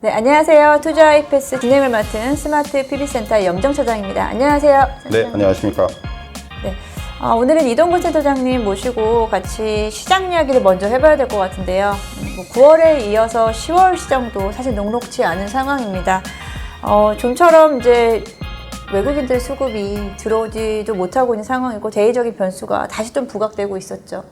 네, 안녕하세요. 투자 이패스 진행을 맡은 스마트 PB센터 염정 차장입니다. 안녕하세요. 네, 안녕하십니까. 네, 오늘은 이동근 센터장님 모시고 같이 시장 이야기를 먼저 해봐야 될 것 같은데요. 9월에 이어서 10월 시장도 사실 녹록치 않은 상황입니다. 좀처럼 이제 외국인들 수급이 들어오지도 못하고 있는 상황이고 대외적인 변수가 다시 좀 부각되고 있었죠.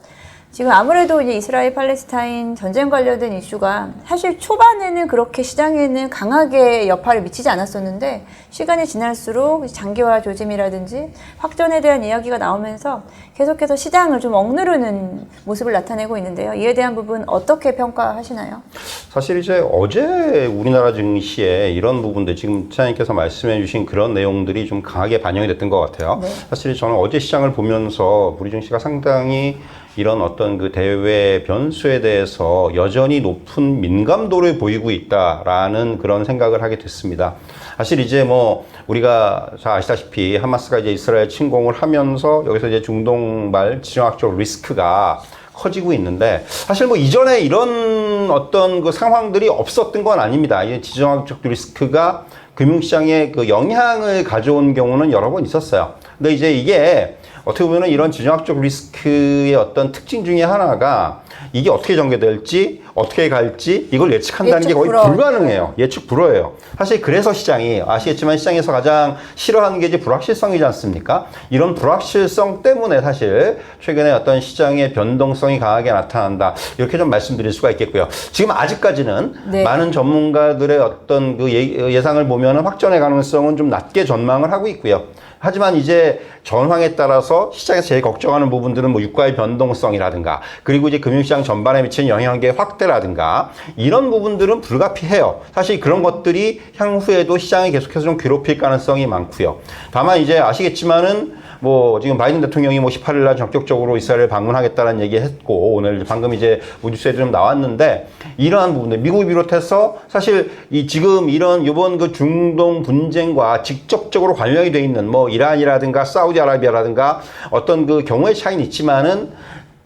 지금 아무래도 이제 이스라엘 팔레스타인 전쟁 관련된 이슈가 사실 초반에는 그렇게 시장에는 강하게 여파를 미치지 않았었는데 시간이 지날수록 장기화 조짐이라든지 확전에 대한 이야기가 나오면서 계속해서 시장을 좀 억누르는 모습을 나타내고 있는데요. 이에 대한 부분 어떻게 평가하시나요? 사실 이제 어제 우리나라 증시에 이런 부분들 지금 차장님께서 말씀해 주신 그런 내용들이 좀 강하게 반영이 됐던 것 같아요. 네. 사실 저는 어제 시장을 보면서 우리 증시가 상당히 이런 어떤 그 대외 변수에 대해서 여전히 높은 민감도를 보이고 있다라는 그런 생각을 하게 됐습니다. 사실 이제 뭐 우리가 잘 아시다시피 하마스가 이제 이스라엘 침공을 하면서 여기서 이제 중동발 지정학적 리스크가 커지고 있는데 사실 뭐 이전에 이런 어떤 그 상황들이 없었던 건 아닙니다. 이 지정학적 리스크가 금융시장에 그 영향을 가져온 경우는 여러 번 있었어요. 근데 이제 이게 어떻게 보면 이런 지정학적 리스크의 어떤 특징 중에 하나가 이게 어떻게 전개될지 어떻게 갈지 이걸 예측한다는 게 거의 불가능해요. 예측 불허예요. 사실 그래서 시장이 아시겠지만 시장에서 가장 싫어하는 게 이제 불확실성이지 않습니까? 이런 불확실성 때문에 사실 최근에 어떤 시장의 변동성이 강하게 나타난다. 이렇게 좀 말씀드릴 수가 있겠고요. 지금 아직까지는 네. 많은 전문가들의 어떤 그 예상을 보면은 확전의 가능성은 좀 낮게 전망을 하고 있고요. 하지만 이제 전황에 따라서 시장에서 제일 걱정하는 부분들은 뭐 유가의 변동성이라든가 그리고 이제 금융시장 전반에 미치는 영향의 확대라든가 이런 부분들은 불가피해요. 사실 그런 것들이 향후에도 시장이 계속해서 좀 괴롭힐 가능성이 많고요. 다만 이제 아시겠지만은 뭐 지금 바이든 대통령이 뭐 18일 날 전격적으로 이스라엘을 방문하겠다는 얘기 했고 오늘 방금 이제 뉴스에 좀 나왔는데 이러한 부분들 미국을 비롯해서 사실 이 지금 이런 이번 그 중동 분쟁과 직접적으로 관련이 돼 있는 뭐 이란이라든가 사우디아라비아라든가 어떤 그 경우의 차이는 있지만은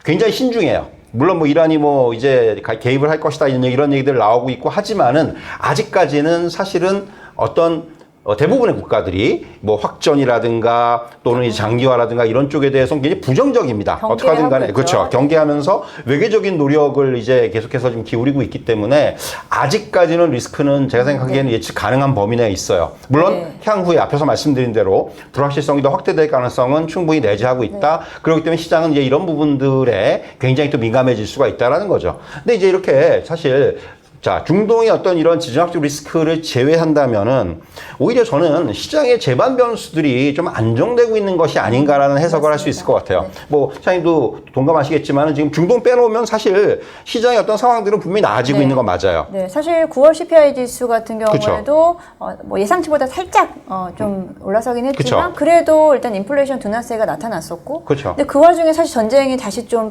굉장히 신중해요. 물론 뭐 이란이 뭐 이제 개입을 할 것이다 이런 얘기들 나오고 있고 하지만은 아직까지는 사실은 어떤 대부분의 국가들이 뭐 확전이라든가 또는 이 장기화라든가 이런 쪽에 대해서는 굉장히 부정적입니다. 어떻게 하든 간에. 그렇죠. 경계하면서 외교적인 노력을 이제 계속해서 좀 기울이고 있기 때문에 아직까지는 리스크는 제가 생각하기에는 예측 가능한 범위 내에 있어요. 물론 향후에 앞에서 말씀드린 대로 불확실성이 더 확대될 가능성은 충분히 내재하고 있다. 그렇기 때문에 시장은 이제 이런 부분들에 굉장히 또 민감해질 수가 있다라는 거죠. 근데 이제 이렇게 사실 자, 중동의 어떤 이런 지정학적 리스크를 제외한다면은 오히려 저는 시장의 재반 변수들이 좀 안정되고 있는 것이 아닌가라는 해석을 할 수 있을 것 같아요. 뭐, 차장님도 동감하시겠지만은 지금 중동 빼놓으면 사실 시장의 어떤 상황들은 분명히 나아지고 있는 건 맞아요. 네, 사실 9월 CPI 지수 같은 경우에도 뭐 예상치보다 살짝 좀 올라서긴 했지만 그래도 일단 인플레이션 둔화세가 나타났었고 근데 그 와중에 사실 전쟁이 다시 좀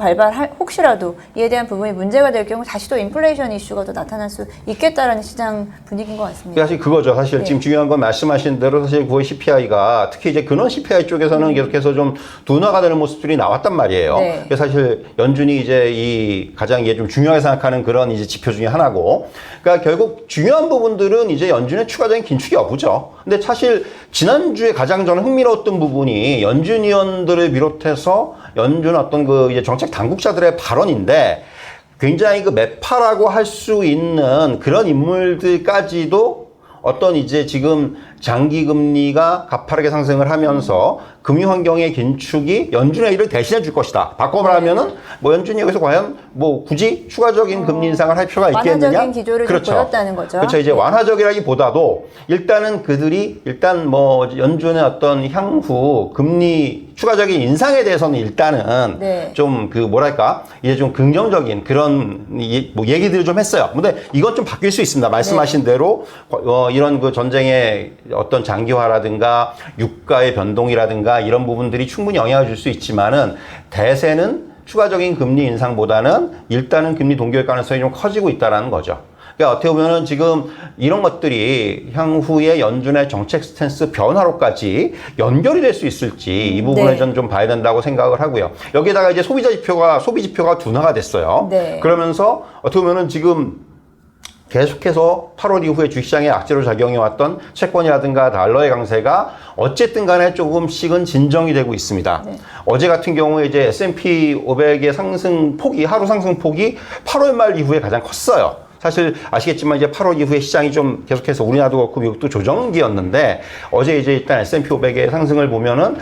혹시라도 이에 대한 부분이 문제가 될 경우 다시 또 인플레이션 이슈가 또 나타날 수 있겠다라는 시장 분위기인 것 같습니다. 사실 그거죠. 사실 지금 중요한 건 말씀하신 대로 사실 9월 CPI가 특히 이제 근원 CPI 쪽에서는 계속해서 좀 둔화가 되는 모습들이 나왔단 말이에요. 그래서 사실 연준이 이제 이 가장 이게 좀 중요하게 생각하는 그런 이제 지표 중에 하나고, 그러니까 결국 중요한 부분들은 이제 연준의 추가적인 긴축이 여부죠. 근데 사실 지난주에 가장 저는 흥미로웠던 부분이 연준 위원들을 비롯해서 연준 어떤 그 이제 정책 당국자들의 발언인데. 굉장히 그 매파라고 할 수 있는 그런 인물들까지도 어떤 이제 지금 장기 금리가 가파르게 상승을 하면서 금융 환경의 긴축이 연준의 일을 대신해 줄 것이다. 바꿔 말하면은 뭐 연준이 여기서 과연 뭐 굳이 추가적인 금리 인상을 할 필요가 있겠느냐? 완화적인 기조를 보였다는 거죠. 그렇죠. 이제 완화적이라기보다도 일단은 그들이 일단 뭐 연준의 어떤 향후 금리 추가적인 인상에 대해서는 일단은 좀 그 뭐랄까 이제 좀 긍정적인 그런 뭐 얘기들을 좀 했어요. 근데 이건 좀 바뀔 수 있습니다. 말씀하신 대로 이런 그 전쟁의 어떤 장기화라든가 유가의 변동이라든가 이런 부분들이 충분히 영향을 줄 수 있지만은 대세는 추가적인 금리 인상보다는 일단은 금리 동결 가능성이 좀 커지고 있다는 거죠. 그러니까 어떻게 보면은 지금 이런 것들이 향후에 연준의 정책 스탠스 변화로까지 연결이 될 수 있을지 이 부분을 저는 좀 봐야 된다고 생각을 하고요. 여기에다가 이제 소비 지표가 둔화가 됐어요. 그러면서 어떻게 보면은 지금 계속해서 8월 이후에 주식시장에 악재로 작용해왔던 채권이라든가 달러의 강세가 어쨌든 간에 조금씩은 진정이 되고 있습니다. 네. 어제 같은 경우에 이제 S&P 500의 상승 폭이, 하루 상승 폭이 8월 말 이후에 가장 컸어요. 사실 아시겠지만 이제 8월 이후에 시장이 좀 계속해서 우리나라도 그렇고 미국도 조정기였는데 어제 이제 일단 S&P 500의 상승을 보면은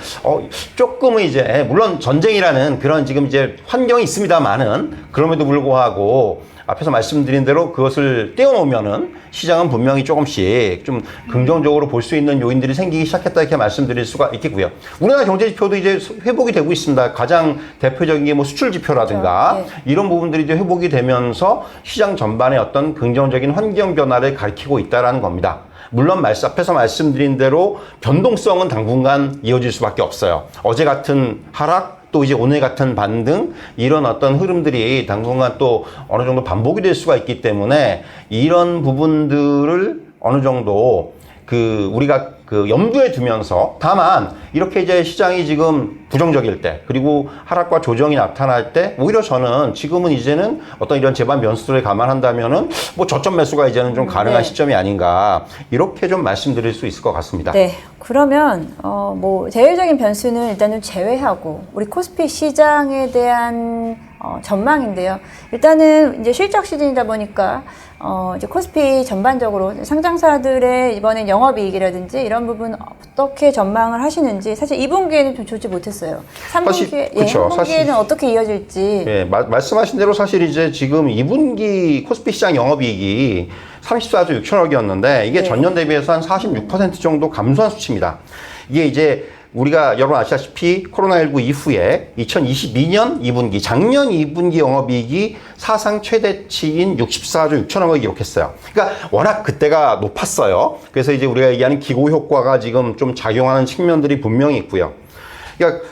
조금은 이제 물론 전쟁이라는 그런 지금 이제 환경이 있습니다만은 그럼에도 불구하고 앞에서 말씀드린 대로 그것을 떼어놓으면은 시장은 분명히 조금씩 좀 긍정적으로 볼 수 있는 요인들이 생기기 시작했다 이렇게 말씀드릴 수가 있겠고요. 우리나라 경제 지표도 이제 회복이 되고 있습니다. 가장 대표적인 게 뭐 수출 지표라든가 그렇죠. 네. 이런 부분들이 이제 회복이 되면서 시장 전반의 어떤 긍정적인 환경 변화를 가리키고 있다라는 겁니다. 물론 앞에서 말씀드린 대로 변동성은 당분간 이어질 수밖에 없어요. 어제 같은 하락 또 이제 오늘 같은 반등 이런 어떤 흐름들이 당분간 또 어느 정도 반복이 될 수가 있기 때문에 이런 부분들을 어느 정도 우리가 염두에 두면서 다만 이렇게 이제 시장이 지금 부정적일 때 그리고 하락과 조정이 나타날 때 오히려 저는 지금은 이제는 어떤 이런 재반 변수를 감안한다면은 뭐 저점 매수가 이제는 좀 가능한 네. 시점이 아닌가 이렇게 좀 말씀드릴 수 있을 것 같습니다. 네. 그러면 뭐 제일적인 변수는 일단은 제외하고 우리 코스피 시장에 대한 전망인데요. 일단은 이제 실적 시즌이다 보니까 이제 코스피 전반적으로 상장사들의 이번엔 영업이익이라든지 이런 부분 어떻게 전망을 하시는지 사실 2분기에는 좀 좋지 못했어요. 3분기에, 그쵸, 3분기에는 어떻게 이어질지. 예, 말씀하신 대로 사실 이제 지금 2분기 코스피 시장 영업이익이 34조 6천억이었는데 이게 네. 전년 대비해서 한 46% 정도 감소한 수치입니다. 이게 이제 우리가 여러분 아시다시피 코로나19 이후에 2022년 2분기, 작년 2분기 영업이익이 사상 최대치인 64조 6천억을 기록했어요. 그러니까 워낙 그때가 높았어요. 그래서 이제 우리가 얘기하는 기고 효과가 지금 좀 작용하는 측면들이 분명히 있고요. 그러니까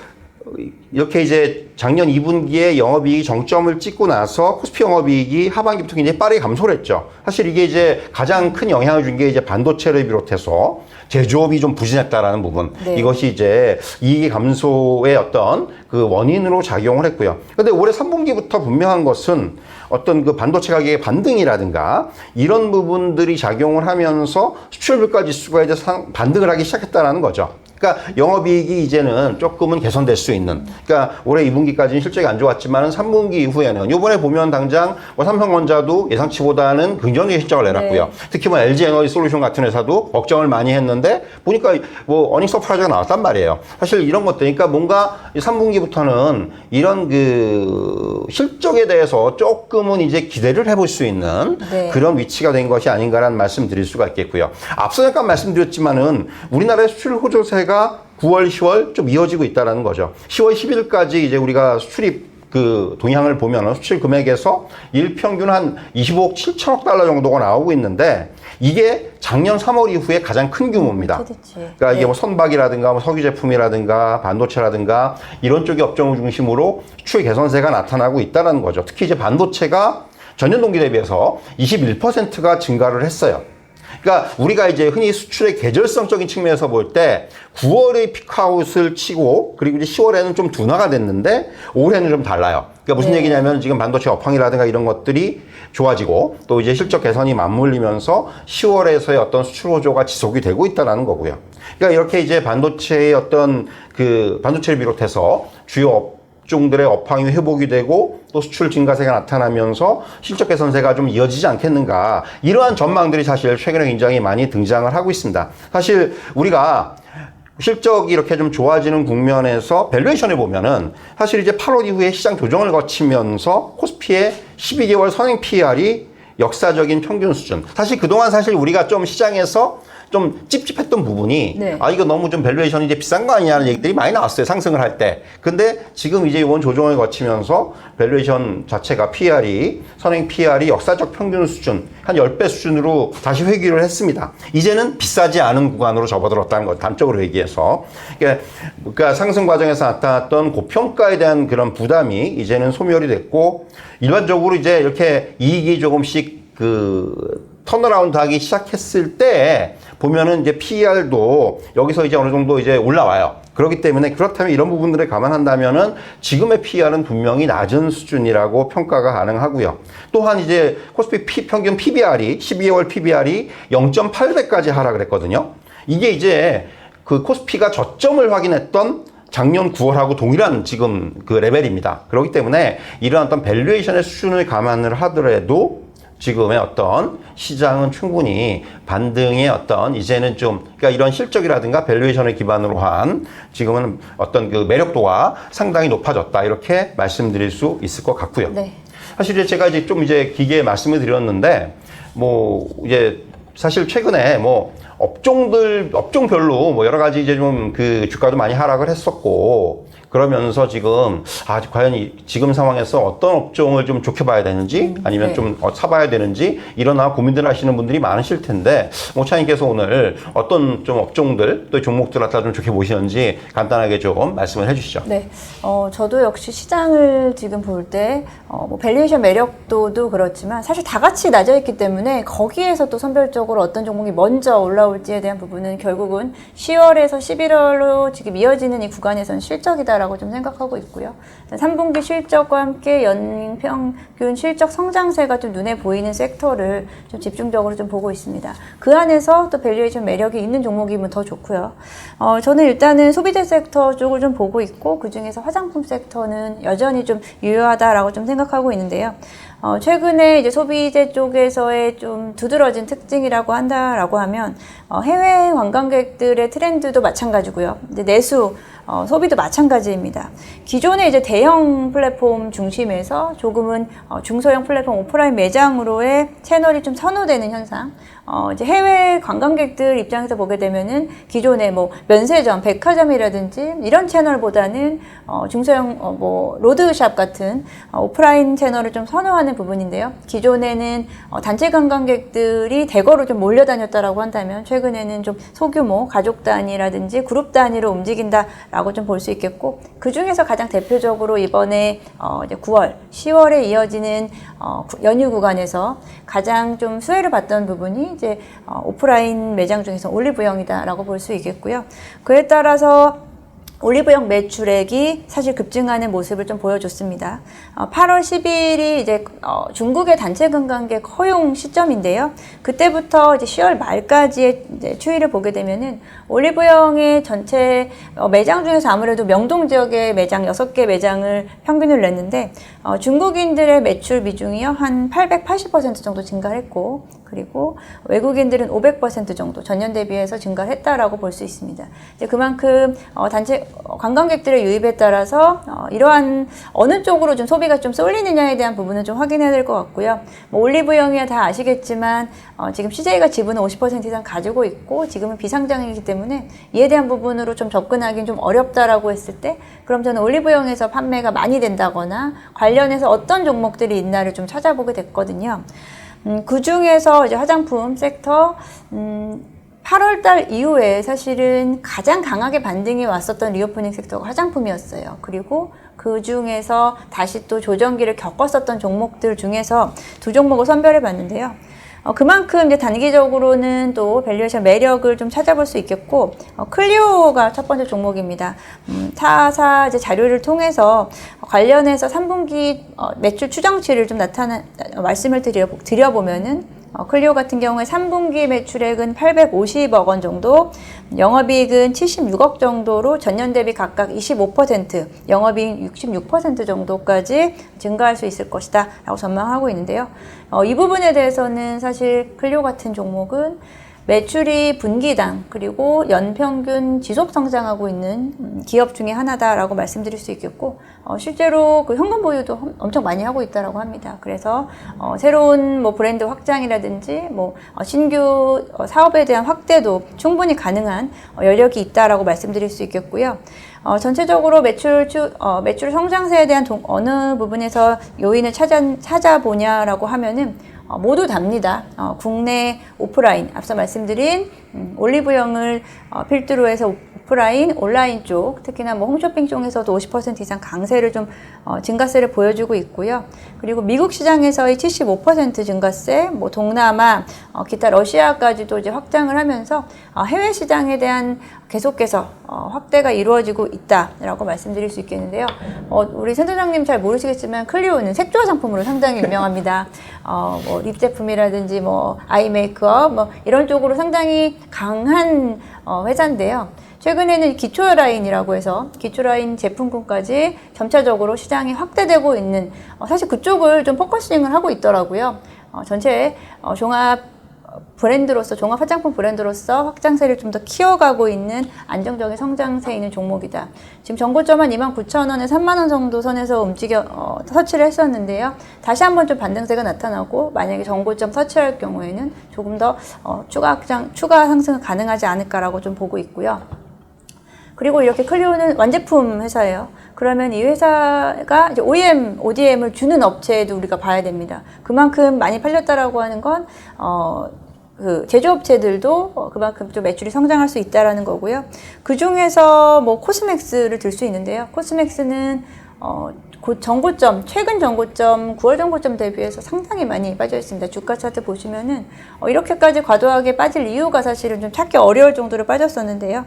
이렇게 이제 작년 2분기에 영업이익이 정점을 찍고 나서 코스피 영업이익이 하반기부터 굉장히 빠르게 감소를 했죠. 사실 이게 이제 가장 큰 영향을 준 게 이제 반도체를 비롯해서 제조업이 좀 부진했다라는 부분. 네. 이것이 이제 이익 감소의 어떤 그 원인으로 작용을 했고요. 근데 올해 3분기부터 분명한 것은 어떤 그 반도체 가격의 반등이라든가 이런 부분들이 작용을 하면서 수출 물가 지수가 이제 반등을 하기 시작했다라는 거죠. 그러니까 영업이익이 이제는 조금은 개선될 수 있는. 그러니까 올해 2분기까지는 실적이 안 좋았지만은 3분기 이후에는 이번에 보면 당장 뭐 삼성전자도 예상치보다는 긍정적인 실적을 내놨고요. 네. 특히 뭐 LG 에너지 솔루션 같은 회사도 걱정을 많이 했는데 보니까 뭐 어닝 서프라이즈가 나왔단 말이에요. 사실 이런 것들, 그러니까 뭔가 3분기부터는 이런 그 실적에 대해서 조금은 이제 기대를 해볼 수 있는 네. 그런 위치가 된 것이 아닌가라는 말씀 드릴 수가 있겠고요. 앞서 잠깐 말씀드렸지만은 우리나라의 수출 호조세가 9월, 10월 좀 이어지고 있다는 거죠. 10월 10일까지 이제 우리가 수출입 그 동향을 보면은 수출 금액에서 일평균 한 25억 7천억 달러 정도가 나오고 있는데 이게 작년 3월 이후에 가장 큰 규모입니다. 그러니까 이게 뭐 선박이라든가 뭐 석유 제품이라든가 반도체라든가 이런 쪽의 업종을 중심으로 수출 개선세가 나타나고 있다는 거죠. 특히 이제 반도체가 전년 동기 대비해서 21%가 증가를 했어요. 그러니까 우리가 이제 흔히 수출의 계절성적인 측면에서 볼 때 9월의 피크아웃을 치고 그리고 이제 10월에는 좀 둔화가 됐는데 올해는 좀 달라요. 그러니까 무슨 네. 얘기냐면 지금 반도체 업황이라든가 이런 것들이 좋아지고 또 이제 실적 개선이 맞물리면서 10월에서의 어떤 수출 호조가 지속이 되고 있다는 거고요. 그러니까 이렇게 이제 반도체의 어떤 그 반도체를 비롯해서 주요 업종들의 업황이 회복이 되고 또 수출 증가세가 나타나면서 실적 개선세가 좀 이어지지 않겠는가, 이러한 전망들이 사실 최근에 굉장히 많이 등장을 하고 있습니다. 사실 우리가 실적이 이렇게 좀 좋아지는 국면에서 밸류에이션을 보면은 사실 이제 8월 이후에 시장 조정을 거치면서 코스피의 12개월 선행 PER이 역사적인 평균 수준. 사실 그동안 사실 우리가 좀 시장에서 좀 찝찝했던 부분이 네. 아 이거 너무 좀 밸류에이션이 이제 비싼 거 아니냐는 얘기들이 많이 나왔어요. 상승을 할 때. 근데 지금 이제 이번 조정을 거치면서 밸류에이션 자체가 PER이 선행 PER이 역사적 평균 수준 한 10배 수준으로 다시 회귀를 했습니다. 이제는 비싸지 않은 구간으로 접어들었다는 것, 단적으로 얘기해서. 그러니까 상승 과정에서 나타났던 고평가에 대한 그런 부담이 이제는 소멸이 됐고 일반적으로 이제 이렇게 이익이 조금씩 턴어라운드 하기 시작했을 때 보면은 이제 PER도 여기서 이제 어느 정도 이제 올라와요. 그렇기 때문에 그렇다면 이런 부분들을 감안한다면은 지금의 PER은 분명히 낮은 수준이라고 평가가 가능하고요. 또한 이제 코스피 평균 PBR이 12개월 PBR이 0.8배까지 하락을 했거든요. 이게 이제 그 코스피가 저점을 확인했던 작년 9월하고 동일한 지금 그 레벨입니다. 그렇기 때문에 이러한 어떤 밸류에이션의 수준을 감안을 하더라도 지금의 어떤 시장은 충분히 반등의 어떤 이제는 좀 그러니까 이런 실적이라든가 밸류에이션을 기반으로 한 지금은 어떤 그 매력도가 상당히 높아졌다 이렇게 말씀드릴 수 있을 것 같고요. 네. 사실 제가 이제 좀 이제 길게 말씀을 드렸는데 뭐 이제 사실 최근에 뭐 업종별로 뭐 여러 가지 이제 좀 그 주가도 많이 하락을 했었고 그러면서 지금 과연 지금 상황에서 어떤 업종을 좀 좋게 봐야 되는지 아니면 네. 좀 사봐야 되는지 이런 고민들 하시는 분들이 많으실 텐데 차장님께서 오늘 어떤 좀 업종들 또 종목들 갖다 좀 좋게 보시는지 간단하게 좀 말씀을 해주시죠. 네, 저도 역시 시장을 지금 볼 때, 뭐, 밸류에이션 매력도도 그렇지만, 사실 다 같이 낮아있기 때문에, 거기에서 또 선별적으로 어떤 종목이 먼저 올라올지에 대한 부분은 결국은 10월에서 11월로 지금 이어지는 이 구간에서는 실적이다라고 좀 생각하고 있고요. 3분기 실적과 함께 연평균 실적 성장세가 좀 눈에 보이는 섹터를 좀 집중적으로 좀 보고 있습니다. 그 안에서 또 밸류에이션 매력이 있는 종목이면 더 좋고요. 저는 일단은 소비재 섹터 쪽을 좀 보고 있고 그 중에서 화장품 섹터는 여전히 좀 유효하다라고 좀 생각하고 있는데요. 최근에 이제 소비재 쪽에서의 좀 두드러진 특징이라고 한다라고 하면 해외 관광객들의 트렌드도 마찬가지고요. 이제 내수 소비도 마찬가지입니다. 기존의 이제 대형 플랫폼 중심에서 조금은 중소형 플랫폼 오프라인 매장으로의 채널이 좀 선호되는 현상. 이제 해외 관광객들 입장에서 보게 되면은 기존의 뭐 면세점, 백화점이라든지 이런 채널보다는 중소형 뭐 로드샵 같은 오프라인 채널을 좀 선호하는 부분인데요. 기존에는 단체 관광객들이 대거로 좀 몰려다녔다라고 한다면 최근에는 좀 소규모 가족 단위라든지 그룹 단위로 움직인다라고 좀 볼 수 있겠고 그 중에서 가장 대표적으로 이번에 이제 9월, 10월에 이어지는 연휴 구간에서 가장 좀 수혜를 봤던 부분이 이제 오프라인 매장 중에서 올리브영이다라고 볼 수 있겠고요. 그에 따라서 올리브영 매출액이 사실 급증하는 모습을 좀 보여줬습니다. 8월 10일이 이제 중국의 단체 관광객 허용 시점인데요. 그때부터 이제 10월 말까지의 이제 추이를 보게 되면은 올리브영의 전체 매장 중에서 아무래도 명동 지역의 매장 6개 매장을 평균을 냈는데 중국인들의 매출 비중이요 한 880% 정도 증가했고 그리고 외국인들은 500% 정도 전년 대비해서 증가를 했다라고 볼 수 있습니다. 이제 그만큼 단체 관광객들의 유입에 따라서 이러한 어느 쪽으로 좀 소비가 좀 쏠리느냐에 대한 부분은 좀 확인해야 될 것 같고요. 뭐 올리브영이야 다 아시겠지만 지금 CJ가 지분을 50% 이상 가지고 있고 지금은 비상장이기 때문에 이에 대한 부분으로 좀 접근하기는 좀 어렵다라고 했을 때 그럼 저는 올리브영에서 판매가 많이 된다거나 관련해서 어떤 종목들이 있나를 좀 찾아보게 됐거든요. 그 중에서 이제 화장품 섹터, 8월달 이후에 사실은 가장 강하게 반등이 왔었던 리오프닝 섹터가 화장품이었어요. 그리고 그 중에서 다시 또 조정기를 겪었었던 종목들 중에서 두 종목을 선별해 봤는데요. 그만큼 이제 단기적으로는 또 밸류에이션 매력을 좀 찾아볼 수 있겠고, 클리오가 첫 번째 종목입니다. 타사 이제 자료를 통해서 관련해서 3분기 매출 추정치를 좀 말씀을 드려보면은, 클리오 같은 경우에 3분기 매출액은 850억 원 정도, 영업이익은 76억 정도로 전년 대비 각각 25%, 영업이익 66% 정도까지 증가할 수 있을 것이다 라고 전망하고 있는데요. 이 부분에 대해서는 사실 클리오 같은 종목은 매출이 분기당 그리고 연평균 지속 성장하고 있는 기업 중에 하나다라고 말씀드릴 수 있겠고 실제로 그 현금 보유도 엄청 많이 하고 있다라고 합니다. 그래서 새로운 뭐 브랜드 확장이라든지 뭐 신규 사업에 대한 확대도 충분히 가능한 여력이 있다라고 말씀드릴 수 있겠고요. 전체적으로 매출 성장세에 대한 어느 부분에서 요인을 찾아보냐라고 하면은 모두 답니다. 국내 오프라인, 앞서 말씀드린 올리브영을 필두로 해서 오프라인, 온라인 쪽, 특히나 뭐 홈쇼핑 쪽에서도 50% 이상 강세를 좀 증가세를 보여주고 있고요. 그리고 미국 시장에서의 75% 증가세, 뭐 동남아, 기타 러시아까지도 이제 확장을 하면서 해외 시장에 대한 계속해서 확대가 이루어지고 있다라고 말씀드릴 수 있겠는데요. 우리 센터장님 잘 모르시겠지만 클리오는 색조 화장품으로 상당히 유명합니다. 뭐 립 제품이라든지 뭐 아이 메이크업 뭐 이런 쪽으로 상당히 강한 회사인데요. 최근에는 기초 라인이라고 해서 기초 라인 제품군까지 점차적으로 시장이 확대되고 있는 사실 그쪽을 좀 포커싱을 하고 있더라고요. 전체 종합 브랜드로서 종합 화장품 브랜드로서 확장세를 좀 더 키워가고 있는 안정적인 성장세에 있는 종목이다. 지금 전고점 한 29,000원에 3만원 정도 선에서 터치를 했었는데요. 다시 한번 좀 반등세가 나타나고 만약에 전고점 터치할 경우에는 조금 더 추가 상승은 가능하지 않을까라고 좀 보고 있고요. 그리고 이렇게 클리오는 완제품 회사예요. 그러면 이 회사가 이제 OEM, ODM을 주는 업체에도 우리가 봐야 됩니다. 그만큼 많이 팔렸다라고 하는 건, 그 제조업체들도 그만큼 좀 매출이 성장할 수 있다라는 거고요. 그 중에서 뭐 코스맥스를 들 수 있는데요. 코스맥스는 최근 전고점, 9월 전고점 대비해서 상당히 많이 빠져 있습니다. 주가 차트 보시면은 이렇게까지 과도하게 빠질 이유가 사실은 좀 찾기 어려울 정도로 빠졌었는데요.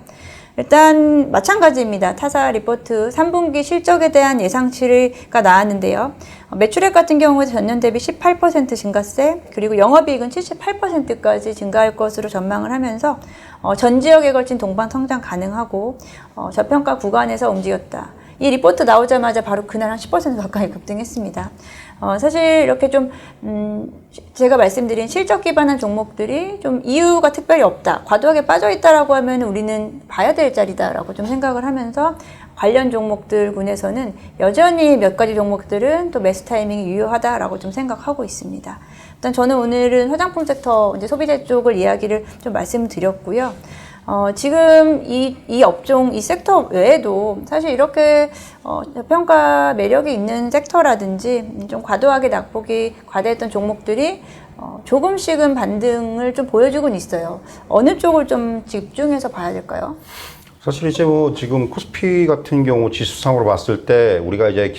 일단 마찬가지입니다. 타사 리포트 3분기 실적에 대한 예상치가 나왔는데요. 매출액 같은 경우에 전년 대비 18% 증가세, 그리고 영업이익은 78%까지 증가할 것으로 전망을 하면서 전 지역에 걸친 동반 성장 가능하고 저평가 구간에서 움직였다. 이 리포트 나오자마자 바로 그날 한 10% 가까이 급등했습니다. 사실 이렇게 좀 제가 말씀드린 실적 기반한 종목들이 좀 이유가 특별히 없다, 과도하게 빠져 있다라고 하면 우리는 봐야 될 자리다라고 좀 생각을 하면서 관련 종목들 군에서는 여전히 몇 가지 종목들은 또 매수 타이밍이 유효하다라고 좀 생각하고 있습니다. 일단 저는 오늘은 화장품 섹터, 이제 소비재 쪽을 이야기를 좀 말씀드렸고요. 지금 이 업종, 이 섹터 외에도 사실 이렇게 저평가 매력이 있는 섹터라든지 좀 과도하게 낙폭이 과대했던 종목들이 조금씩은 반등을 좀 보여주고는 있어요. 어느 쪽을 좀 집중해서 봐야 될까요? 사실 이제 뭐 지금 코스피 같은 경우 지수상으로 봤을 때 우리가 이제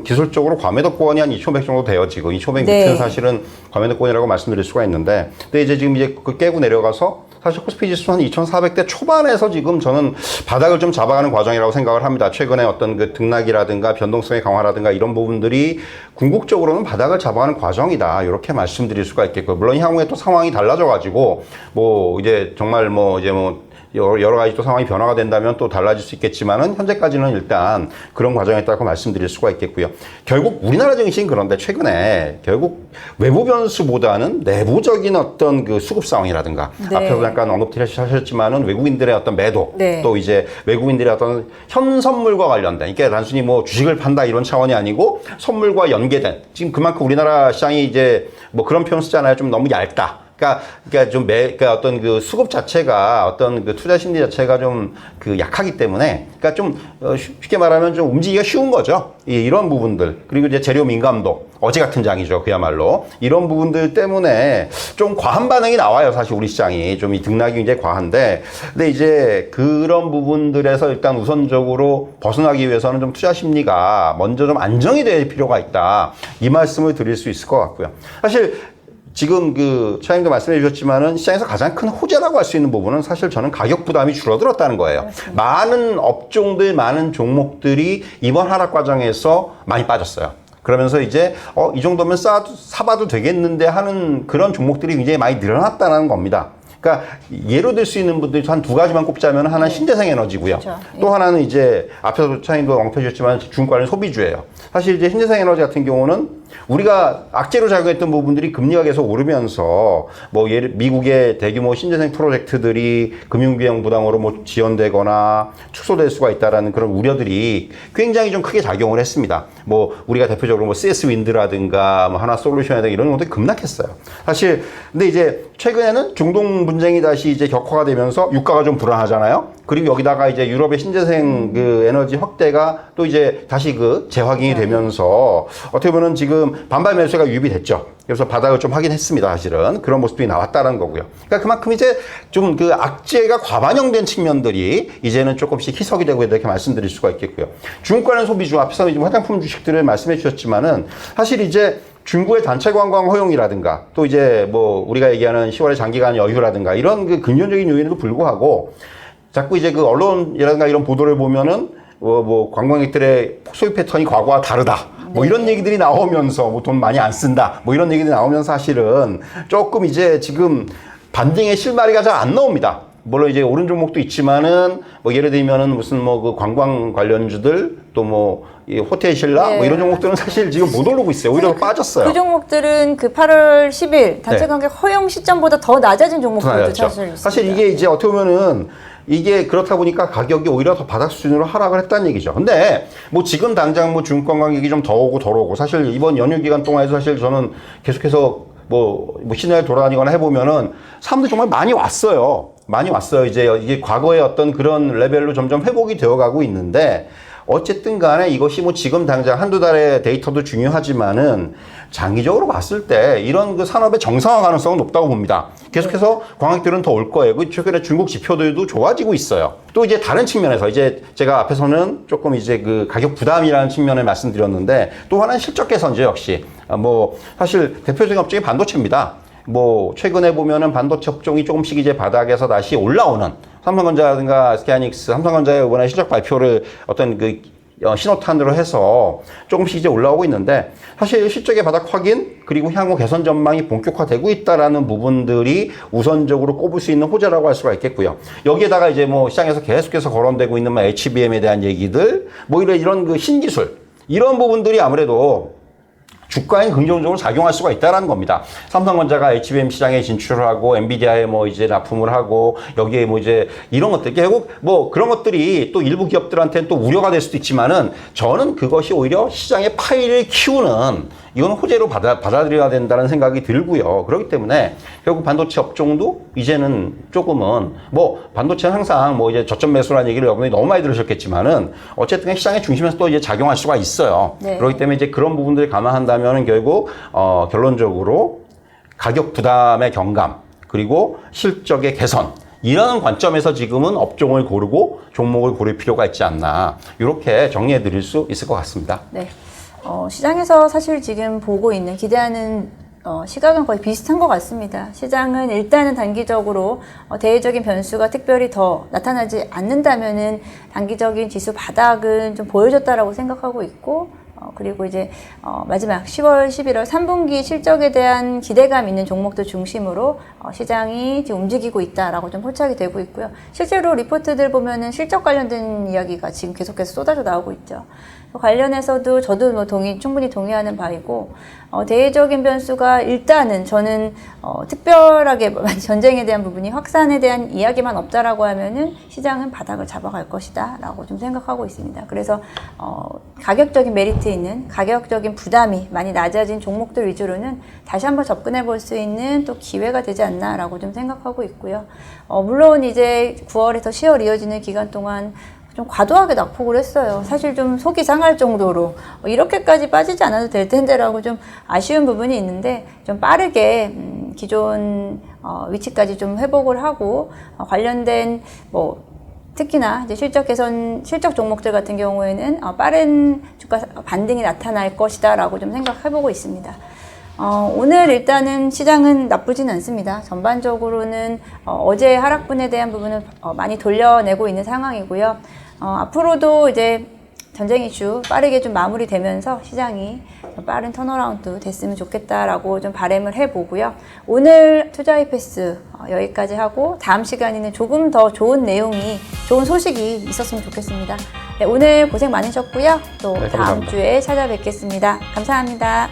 기술적으로 과매도권이 한 2,100 정도 돼요. 지금 2,100 밑은 사실은 과매도권이라고 말씀드릴 수가 있는데, 근데 이제 지금 그 깨고 내려가서 사실 코스피 지수 한 2,400대 초반에서 지금 저는 바닥을 좀 잡아가는 과정이라고 생각을 합니다. 최근에 어떤 그 등락이라든가 변동성의 강화라든가 이런 부분들이 궁극적으로는 바닥을 잡아가는 과정이다, 이렇게 말씀드릴 수가 있겠고요. 물론 향후에 또 상황이 달라져가지고 뭐 이제 정말 뭐 이제 뭐 여러 가지 또 상황이 변화가 된다면 또 달라질 수 있겠지만은 현재까지는 일단 그런 과정에 있다고 말씀드릴 수가 있겠고요. 결국 우리나라 증시는 그런데 최근에 결국 외부 변수보다는 내부적인 어떤 그 수급 상황이라든가 앞에서 잠깐 언급하셨지만은 외국인들의 어떤 매도, 또 이제 외국인들의 어떤 현 선물과 관련된, 이게 단순히 뭐 주식을 판다 이런 차원이 아니고 선물과 연계된, 지금 그만큼 우리나라 시장이 이제 뭐 그런 표현 쓰잖아요. 좀 너무 얇다. 그러니까 어떤 그 수급 자체가, 어떤 그 투자 심리 자체가 좀 그 약하기 때문에, 그러니까 좀 쉽게 말하면 좀 움직이기가 쉬운 거죠. 이런 부분들. 그리고 이제 재료 민감도, 어제 같은 장이죠. 그야말로. 이런 부분들 때문에 좀 과한 반응이 나와요. 사실 우리 시장이. 좀 이 등락이 굉장히 과한데, 근데 이제 그런 부분들에서 일단 우선적으로 벗어나기 위해서는 좀 투자 심리가 먼저 좀 안정이 될 필요가 있다, 이 말씀을 드릴 수 있을 것 같고요. 사실 지금 그 차장님도 말씀해 주셨지만은 시장에서 가장 큰 호재라고 할 수 있는 부분은 사실 저는 가격 부담이 줄어들었다는 거예요. 그렇습니다. 많은 업종들, 많은 종목들이 이번 하락 과정에서 많이 빠졌어요. 그러면서 이제 이 정도면 사봐도 되겠는데 하는 그런 종목들이 굉장히 많이 늘어났다는 겁니다. 그러니까 예로 들 수 있는 분들이 한 두 가지만 꼽자면, 하나는 신재생 에너지고요. 그렇죠. 또 하나는 이제 앞에서 차장님도 언급해 주셨지만 중국 관련 소비주예요. 사실 이제 신재생 에너지 같은 경우는 우리가 악재로 작용했던 부분들이 금리가 계속 오르면서 뭐 미국의 대규모 신재생 프로젝트들이 금융비용 부담으로 뭐 지연되거나 축소될 수가 있다라는 그런 우려들이 굉장히 좀 크게 작용을 했습니다. 뭐 우리가 대표적으로 뭐 CS 윈드라든가 뭐 하나 솔루션이라든가 이런 것들이 급락했어요. 사실 근데 이제 최근에는 중동 분쟁이 다시 이제 격화가 되면서 유가가 좀 불안하잖아요. 그리고 여기다가 이제 유럽의 신재생 그 에너지 확대가 또 이제 다시 그 재확인이 되면서 어떻게 보면 지금 반발 매수가 유입이 됐죠. 그래서 바닥을 좀 확인했습니다. 사실은 그런 모습이 나왔다는 거고요. 그러니까 그만큼 이제 좀 그 악재가 과반영된 측면들이 이제는 조금씩 희석이 되고 이렇게 말씀드릴 수가 있겠고요. 중국 관련 소비주 앞에서 좀 화장품 주식들을 말씀해 주셨지만은 사실 이제 중국의 단체 관광 허용이라든가 또 이제 뭐 우리가 얘기하는 10월의 장기간 여유라든가 이런 그 근본적인 요인에도 불구하고 자꾸 이제 그 언론이라든가 이런 보도를 보면은 뭐 관광객들의 소비 패턴이 과거와 다르다. 뭐 이런 얘기들이 나오면서 뭐 돈 많이 안 쓴다. 뭐 이런 얘기들이 나오면서 사실은 조금 이제 지금 반등의 실마리가 잘 안 나옵니다. 물론 이제 오른 종목도 있지만은 뭐 예를 들면은 무슨 뭐 그 관광 관련주들 또 뭐 이 호텔 신라 뭐 이런 종목들은 사실 지금 못 오르고 있어요. 오히려 빠졌어요. 그 종목들은 그 8월 10일 단체 관광 허용 시점보다 더 낮아진 종목들도 사실 있습니다. 사실 이게 이제 어떻게 보면은 이게 그렇다 보니까 가격이 오히려 더 바닥 수준으로 하락을 했다는 얘기죠. 근데 뭐 지금 당장 뭐 중국 관광객이 좀 더 오고 덜 오고 사실 이번 연휴 기간 동안에도 사실 저는 계속해서 뭐 시내를 돌아다니거나 해보면은 사람들이 정말 많이 왔어요. 많이 왔어요. 이제 이게 과거의 어떤 그런 레벨로 점점 회복이 되어가고 있는데 어쨌든 간에 이것이 뭐 지금 당장 한두 달의 데이터도 중요하지만은 장기적으로 봤을 때 이런 그 산업의 정상화 가능성은 높다고 봅니다. 계속해서 관광객들은 더 올 거예요. 그 최근에 중국 지표들도 좋아지고 있어요. 또 이제 다른 측면에서 이제 제가 앞에서는 조금 이제 그 가격 부담이라는 측면을 말씀드렸는데 또 하나는 실적 개선제 역시 뭐 사실 대표적인 업종이 반도체입니다. 뭐 최근에 보면은 반도체 업종이 조금씩 이제 바닥에서 다시 올라오는 삼성전자라든가 SK하이닉스, 삼성전자의 이번에 실적 발표를 어떤 그 신호탄으로 해서 조금씩 이제 올라오고 있는데 사실 실적의 바닥 확인 그리고 향후 개선 전망이 본격화되고 있다라는 부분들이 우선적으로 꼽을 수 있는 호재라고 할 수가 있겠고요. 여기에다가 이제 뭐 시장에서 계속해서 거론되고 있는 뭐 HBM에 대한 얘기들 뭐 이런 그 신기술 이런 부분들이 아무래도 주가에 긍정적으로 작용할 수가 있다는 겁니다. 삼성전자가 HBM 시장에 진출을 하고 엔비디아에 뭐 이제 납품을 하고 여기에 뭐 이제 이런 것들 결국 뭐 그런 것들이 또 일부 기업들한테는 또 우려가 될 수도 있지만은 저는 그것이 오히려 시장의 파이를 키우는 이건 호재로 받아들여야 된다는 생각이 들고요. 그렇기 때문에 결국 반도체 업종도 이제는 조금은 뭐 반도체는 항상 뭐 이제 저점 매수라는 얘기를 여러분이 너무 많이 들으셨겠지만은 어쨌든 시장의 중심에서 또 이제 작용할 수가 있어요. 네. 그렇기 때문에 이제 그런 부분들을 감안한다면은 결국 결론적으로 가격 부담의 경감 그리고 실적의 개선 이런 관점에서 지금은 업종을 고르고 종목을 고를 필요가 있지 않나 이렇게 정리해 드릴 수 있을 것 같습니다. 네. 시장에서 사실 지금 보고 있는 기대하는 시각은 거의 비슷한 것 같습니다. 시장은 일단은 단기적으로 대외적인 변수가 특별히 더 나타나지 않는다면은 단기적인 지수 바닥은 좀 보여줬다라고 생각하고 있고 그리고 이제 마지막 10월, 11월 3분기 실적에 대한 기대감 있는 종목들 중심으로 시장이 지금 움직이고 있다라고 좀 포착이 되고 있고요. 실제로 리포트들 보면은 실적 관련된 이야기가 지금 계속해서 쏟아져 나오고 있죠. 관련해서도 저도 뭐 충분히 동의하는 바이고 대외적인 변수가 일단은 저는 특별하게 전쟁에 대한 부분이 확산에 대한 이야기만 없다라고 하면은 시장은 바닥을 잡아갈 것이다라고 좀 생각하고 있습니다. 그래서 가격적인 메리트 있는 가격적인 부담이 많이 낮아진 종목들 위주로는 다시 한번 접근해 볼 수 있는 또 기회가 되지 않나라고 좀 생각하고 있고요. 물론 이제 9월에서 10월 이어지는 기간 동안 좀 과도하게 낙폭을 했어요. 사실 좀 속이 상할 정도로 이렇게까지 빠지지 않아도 될 텐데라고 좀 아쉬운 부분이 있는데 좀 빠르게 기존 위치까지 좀 회복을 하고 관련된 뭐 특히나 이제 실적 종목들 같은 경우에는 빠른 주가 반등이 나타날 것이다라고 좀 생각해보고 있습니다. 오늘 일단은 시장은 나쁘진 않습니다. 전반적으로는 어제 하락분에 대한 부분을 많이 돌려내고 있는 상황이고요. 앞으로도 이제 전쟁 이슈 빠르게 좀 마무리되면서 시장이 빠른 턴어라운드 됐으면 좋겠다라고 좀 바람을 해보고요. 오늘 투자의 패스 여기까지 하고 다음 시간에는 조금 더 좋은 내용이, 좋은 소식이 있었으면 좋겠습니다. 네, 오늘 고생 많으셨고요. 또 네, 다음 주에 찾아뵙겠습니다. 감사합니다.